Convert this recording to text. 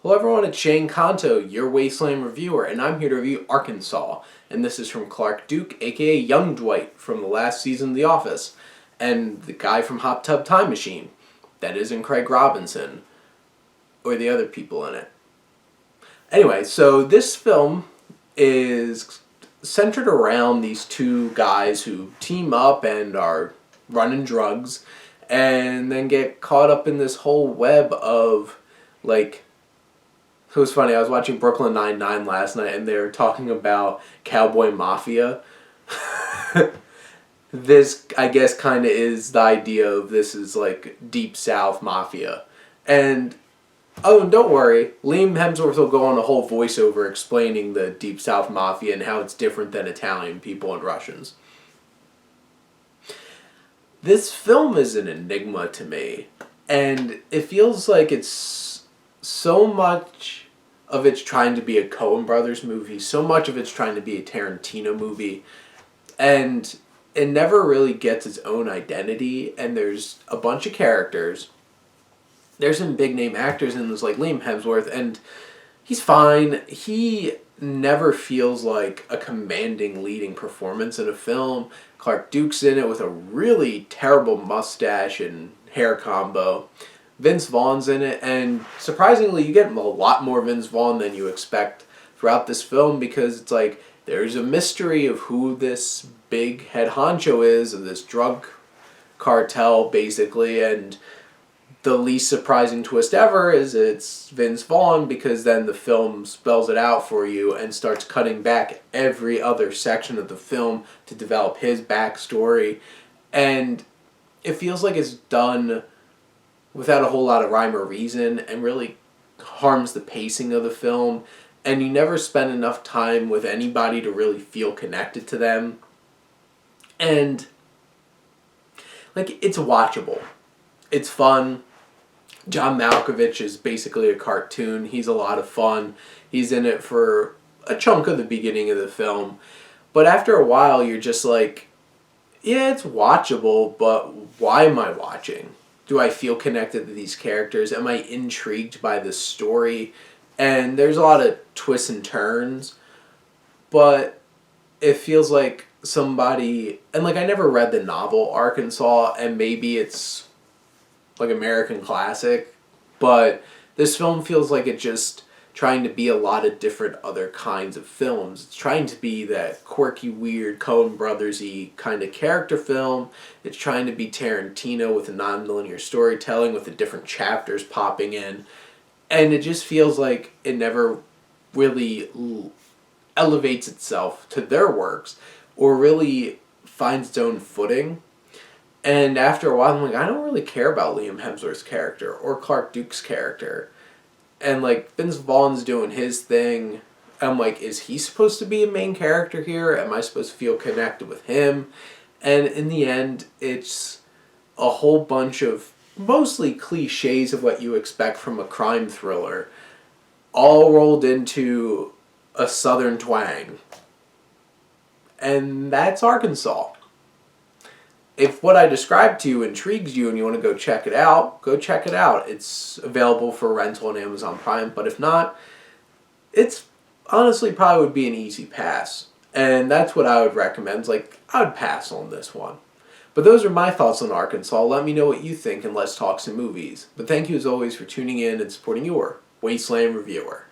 Hello everyone, it's Shane Kanto, your Wasteland reviewer, and I'm here to review Arkansas. And this is from Clarke Duke, aka Young Dwight, from the last season of The Office, and the guy from Hot Tub Time Machine. That isn't Craig Robinson, or the other people in it. Anyway, so this film is centered around these two guys who team up and are running drugs, and then get caught up in this whole web of, like, it was funny, I was watching Brooklyn Nine-Nine last night, and they were talking about Cowboy Mafia. This, I guess, kind of is the idea of this is, like, Deep South Mafia. And, oh, and don't worry, Liam Hemsworth will go on a whole voiceover explaining the Deep South Mafia and how it's different than Italian people and Russians. This film is an enigma to me, and it feels like it's so much of it's trying to be a Coen Brothers movie, so much of it's trying to be a Tarantino movie, and it never really gets its own identity, and there's a bunch of characters. There's some big name actors in this, like Liam Hemsworth, and he's fine. He never feels like a commanding leading performance in a film. Clarke Duke's in it with a really terrible mustache and hair combo. Vince Vaughn's in it, and surprisingly, you get a lot more Vince Vaughn than you expect throughout this film, because it's like there's a mystery of who this big head honcho is of this drug cartel, basically, and the least surprising twist ever is it's Vince Vaughn, because then the film spells it out for you and starts cutting back every other section of the film to develop his backstory, and it feels like it's done without a whole lot of rhyme or reason, and really harms the pacing of the film, and you never spend enough time with anybody to really feel connected to them. And, like, it's watchable. It's fun. John Malkovich is basically a cartoon. He's a lot of fun. He's in it for a chunk of the beginning of the film. But after a while, you're just like, yeah, it's watchable, but why am I watching? Do I feel connected to these characters? Am I intrigued by this story? And there's a lot of twists and turns, but it feels like somebody, and like I never read the novel Arkansas, and maybe it's like American classic, but this film feels like it just trying to be a lot of different other kinds of films. It's trying to be that quirky, weird, Coen Brothers-y kind of character film. It's trying to be Tarantino with a non-linear storytelling with the different chapters popping in. And it just feels like it never really elevates itself to their works or really finds its own footing. And after a while, I'm like, I don't really care about Liam Hemsworth's character or Clarke Duke's character. And, like, Vince Vaughn's doing his thing. I'm like, is he supposed to be a main character here? Am I supposed to feel connected with him? And in the end, it's a whole bunch of mostly cliches of what you expect from a crime thriller, all rolled into a southern twang. And that's Arkansas. If what I described to you intrigues you and you want to go check it out, go check it out. It's available for rental on Amazon Prime, but if not, it's honestly probably would be an easy pass. And that's what I would recommend. Like, I would pass on this one. But those are my thoughts on Arkansas. Let me know what you think, and let's talk some movies. But thank you as always for tuning in and supporting your Wasteland reviewer.